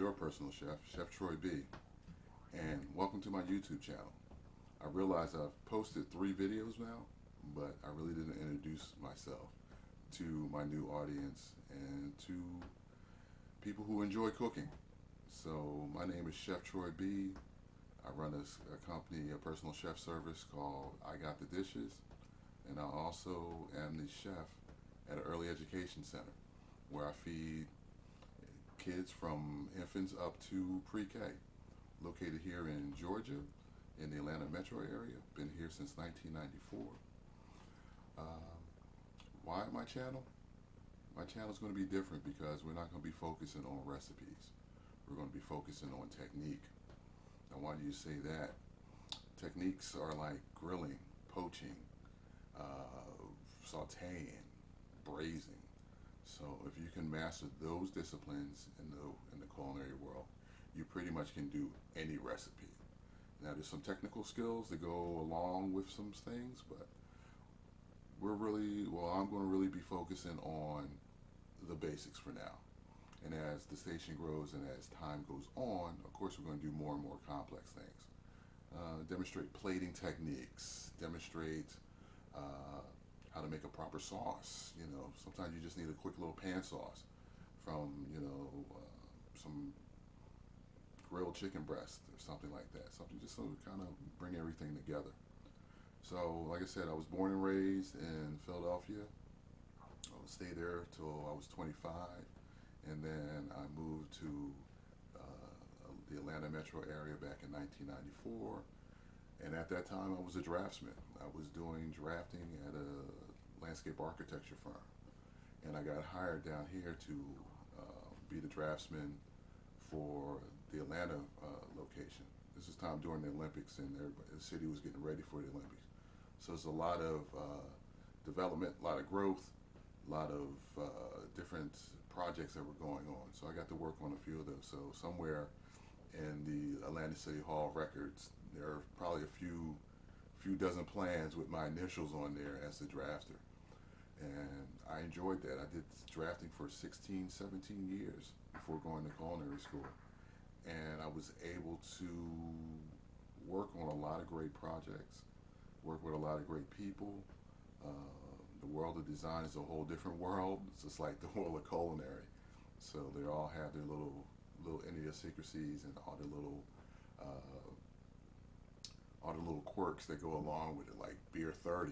your personal chef, Chef Troy B, and welcome to my YouTube channel. I realize I've posted 3 videos now, but I really didn't introduce myself to my new audience and to people who enjoy cooking. So my name is Chef Troy B. I run a company, a personal chef service called I Got the Dishes, and I also am the chef at an early education center where I feed kids from infants up to pre-K, located here in Georgia, in the Atlanta metro area. Been here since 1994. Why my channel? My channel is going to be different because we're not going to be focusing on recipes. We're going to be focusing on technique. Now, why do you say that? Techniques are like grilling, poaching, sauteing, braising. So if you can master those disciplines in the culinary world, you pretty much can do any recipe. Now there's some technical skills that go along with some things, but I'm going to really be focusing on the basics for now. And as the station grows and as time goes on, of course we're going to do more and more complex things. Demonstrate plating techniques, demonstrate how to make a proper sauce. You know, sometimes you just need a quick little pan sauce from, some grilled chicken breast or something like that. Something just to kind of bring everything together. So, like I said, I was born and raised in Philadelphia. I stayed there till I was 25, and then I moved to the Atlanta metro area back in 1994. And at that time, I was a draftsman. I was doing drafting at a landscape architecture firm, and I got hired down here to be the draftsman for the Atlanta location. This is time during the Olympics, and the city was getting ready for the Olympics. So it's a lot of development, a lot of growth, a lot of different projects that were going on. So I got to work on a few of those. So somewhere in the Atlanta City Hall records, there are probably a few dozen plans with my initials on there as the drafter. And I enjoyed that. I did drafting for 16, 17 years before going to culinary school. And I was able to work on a lot of great projects, work with a lot of great people. The world of design is a whole different world. It's just like the world of culinary. So they all have their little idiosyncrasies and all the little quirks that go along with it, like beer 30,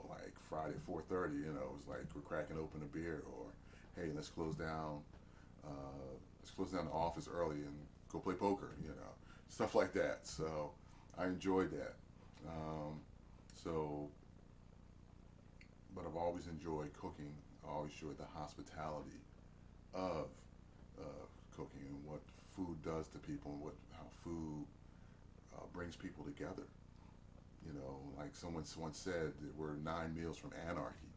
like Friday 4:30, it's like we're cracking open a beer, or hey, let's close down the office early and go play poker, stuff like that. So I enjoyed that. But I've always enjoyed cooking. I always enjoyed the hospitality of cooking and what food does to people and how food brings people together. Like someone once said, that we're 9 meals from anarchy.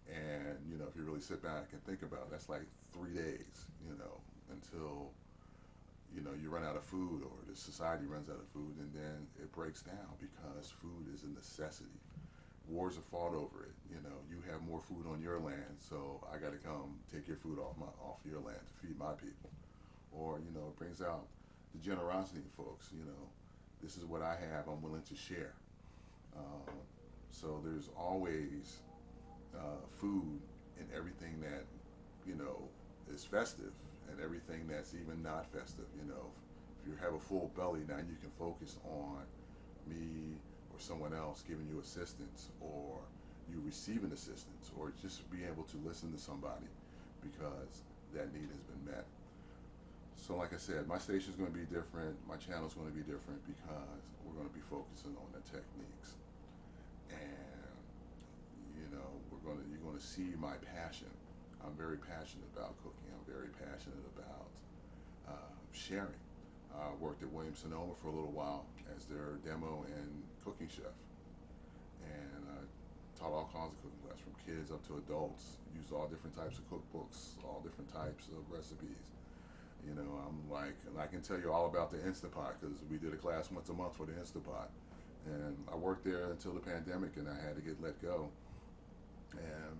And, if you really sit back and think about it, that's like 3 days, until, you run out of food or the society runs out of food, and then it breaks down because food is a necessity. Wars are fought over it. You have more food on your land, so I got to come take your food off your land to feed my people. Or, it brings out the generosity in folks. This is what I have, I'm willing to share. So there's always food in everything that, is festive and everything that's even not festive. If you have a full belly, now you can focus on me or someone else giving you assistance, or you receiving assistance, or just be able to listen to somebody because that need has been met. So like I said, my station is going to be different, my channel is going to be different because we're going to be focusing on the techniques. And, you're going to see my passion. I'm very passionate about cooking. I'm very passionate about sharing. I worked at Williams-Sonoma for a little while as their demo and cooking chef. And I taught all kinds of cooking classes, from kids up to adults, used all different types of cookbooks, all different types of recipes. And I can tell you all about the Instapot because we did a class once a month for the Instapot. And I worked there until the pandemic, and I had to get let go. And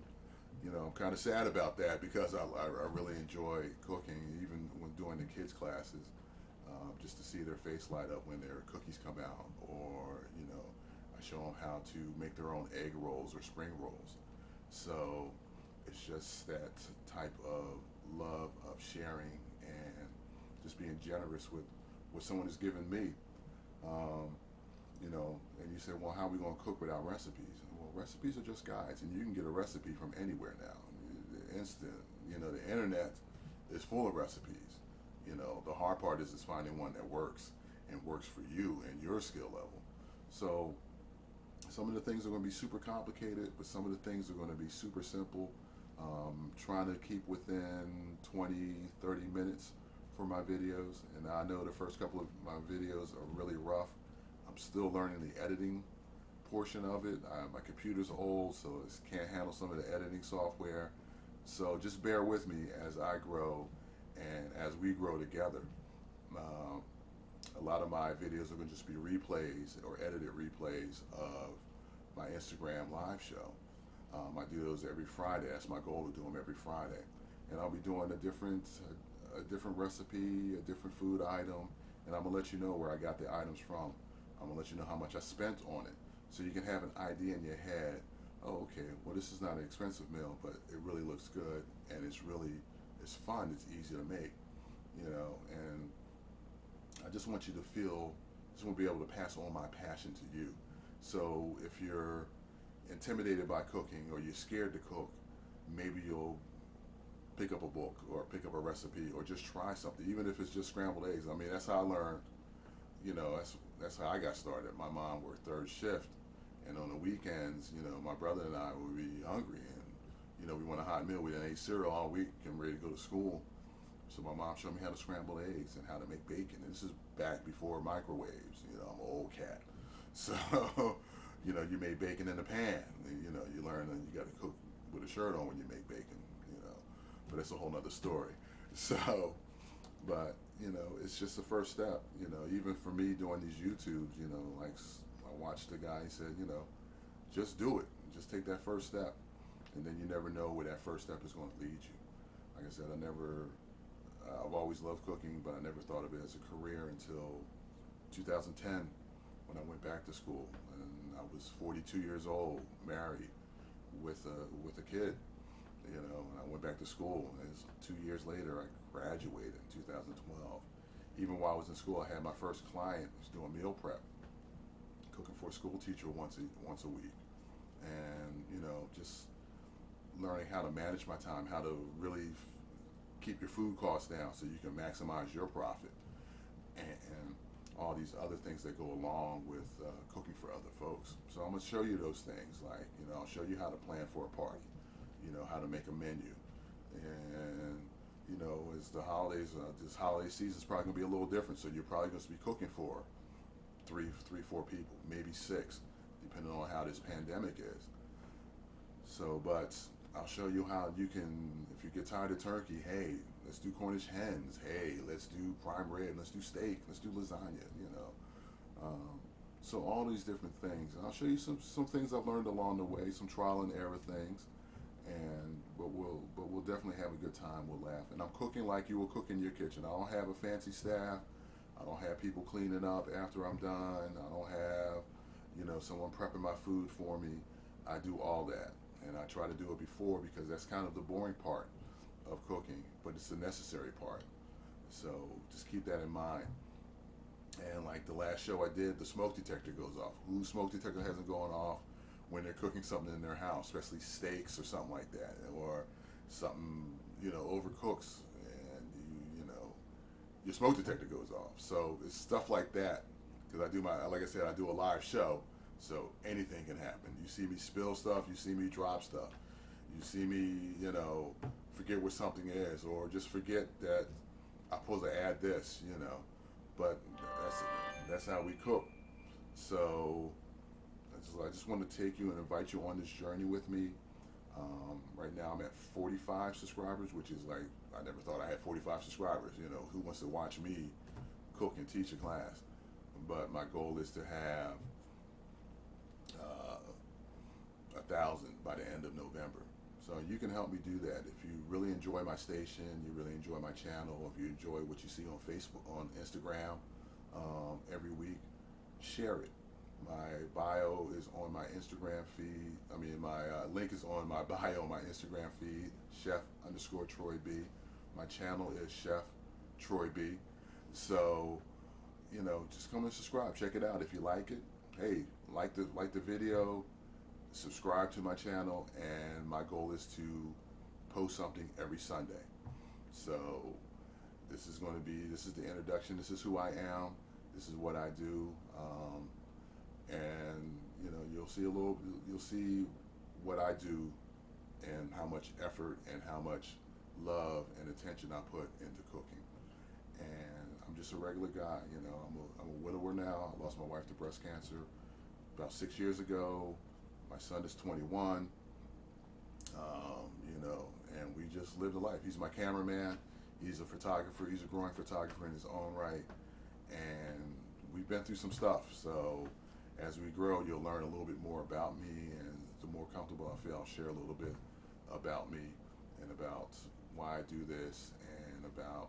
You know, I'm kind of sad about that because I really enjoy cooking, even when doing the kids' classes, just to see their face light up when their cookies come out, or I show them how to make their own egg rolls or spring rolls. So it's just that type of love of sharing and just being generous with what someone has given me. Um, and you say, well, how are we going to cook without recipes? Well, recipes are just guides, and you can get a recipe from anywhere now. The instant, the internet is full of recipes. The hard part is finding one that works and works for you and your skill level. So some of the things are going to be super complicated, but some of the things are going to be super simple. Trying to keep within 20, 30 minutes for my videos. And I know the first couple of my videos are really rough. I'm still learning the editing portion of it. My computer's old, so it can't handle some of the editing software. So just bear with me as I grow and as we grow together. A lot of my videos are going to just be replays or edited replays of my Instagram live show. I do those every Friday. That's my goal, to do them every Friday. And I'll be doing a different recipe, a different food item, and I'm gonna let you know where I got the items from. I'm gonna let you know how much I spent on it, so you can have an idea in your head. Oh, okay. Well, this is not an expensive meal, but it really looks good, and it's fun. It's easy to make, And I just want you to feel. Just want to be able to pass on my passion to you. So if you're intimidated by cooking or you're scared to cook, maybe you'll pick up a book or pick up a recipe or just try something, even if it's just scrambled eggs. I mean, that's how I learned. That's how I got started. My mom worked third shift, and on the weekends, my brother and I would be hungry, and we want a hot meal. We didn't eat cereal all week and ready to go to school. So my mom showed me how to scramble eggs and how to make bacon. And this is back before microwaves. I'm an old cat. So, you made bacon in a pan. You learn that you got to cook with a shirt on when you make bacon, But that's a whole nother story. So, but, it's just the first step. Even for me doing these YouTubes, like I watched the guy, he said, just do it. Just take that first step. And then you never know where that first step is going to lead you. Like I said, I've always loved cooking, but I never thought of it as a career until 2010 when I went back to school. And I was 42 years old, married, with a kid, and I went back to school. And 2 years later, I graduated in 2012. Even while I was in school, I had my first client who was doing meal prep, cooking for a school teacher once a week, and just learning how to manage my time, how to really keep your food costs down so you can maximize your profit, and all these other things that go along with cooking for other folks. So I'm going to show you those things, like, I'll show you how to plan for a party, how to make a menu. And, as the holidays, this holiday season is probably going to be a little different, so you're probably going to be cooking for three, 4 people, maybe 6, depending on how this pandemic is. So, but I'll show you how you can, if you get tired of turkey, hey, let's do Cornish hens. Hey, let's do prime rib. Let's do steak. Let's do lasagna. So all these different things. And I'll show you some things I've learned along the way, some trial and error things. But we'll definitely have a good time. We'll laugh. And I'm cooking like you will cook in your kitchen. I don't have a fancy staff. I don't have people cleaning up after I'm done. I don't have, someone prepping my food for me. I do all that. And I try to do it before, because that's kind of the boring part of cooking, but it's the necessary part. So just keep that in mind. And like the last show I did, the smoke detector goes off. Whose smoke detector hasn't gone off when they're cooking something in their house, especially steaks or something like that, or something, overcooks, and your smoke detector goes off. So it's stuff like that, because like I said, I do a live show. So anything can happen. You see me spill stuff, you see me drop stuff, you see me, forget what something is, or just forget that I'm supposed to add this, But that's how we cook. So I just want to take you and invite you on this journey with me. Right now I'm at 45 subscribers, which is like, I never thought I had 45 subscribers. Who wants to watch me cook and teach a class? But my goal is to have 1,000 by the end of November. So you can help me do that. If you really enjoy my station, you really enjoy my channel, if you enjoy what you see on Facebook, on Instagram every week, share it. My bio is on my Instagram feed. I mean, my link is on my bio on my Instagram feed, Chef underscore Troy B. My channel is Chef Troy B. So, just come and subscribe. Check it out if you like it. Hey, like the video, subscribe to my channel, and my goal is to post something every Sunday. So this is the introduction. This is who I am. This is what I do. And you'll see what I do and how much effort and how much love and attention I put into cooking. And I'm just a regular guy. I'm a widower now. I lost my wife to breast cancer about 6 years ago. My son is 21. And we just lived a life. He's my cameraman. He's a photographer. He's a growing photographer in his own right. And we've been through some stuff. So as we grow, you'll learn a little bit more about me, and the more comfortable I feel, I'll share a little bit about me and about why I do this, and about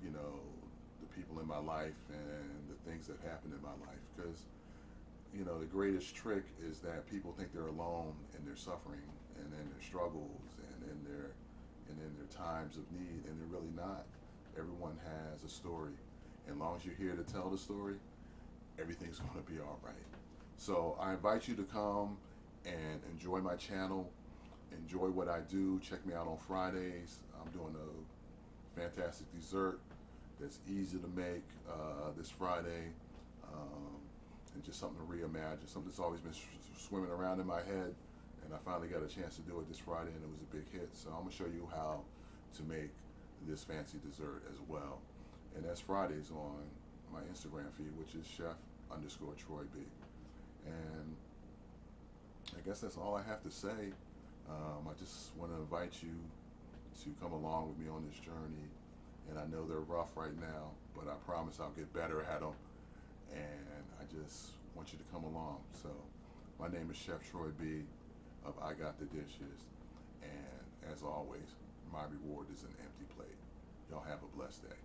the people in my life and the things that happen in my life. Because the greatest trick is that people think they're alone in their suffering and in their struggles and in their times of need, and they're really not. Everyone has a story. And as long as you're here to tell the story, everything's going to be all right. So I invite you to come and enjoy my channel, enjoy what I do. Check me out on Fridays. I'm doing a fantastic dessert that's easy to make this Friday, and just something to reimagine, something that's always been swimming around in my head, and I finally got a chance to do it this Friday, and it was a big hit. So I'm going to show you how to make this fancy dessert as well. And that's Fridays on my Instagram feed, which is Chef underscore Troy B. And I guess that's all I have to say. I just want to invite you to come along with me on this journey. And I know they're rough right now, but I promise I'll get better at them. And I just want you to come along. So my name is Chef Troy B of I Got the Dishes. And as always, my reward is an empty plate. Y'all have a blessed day.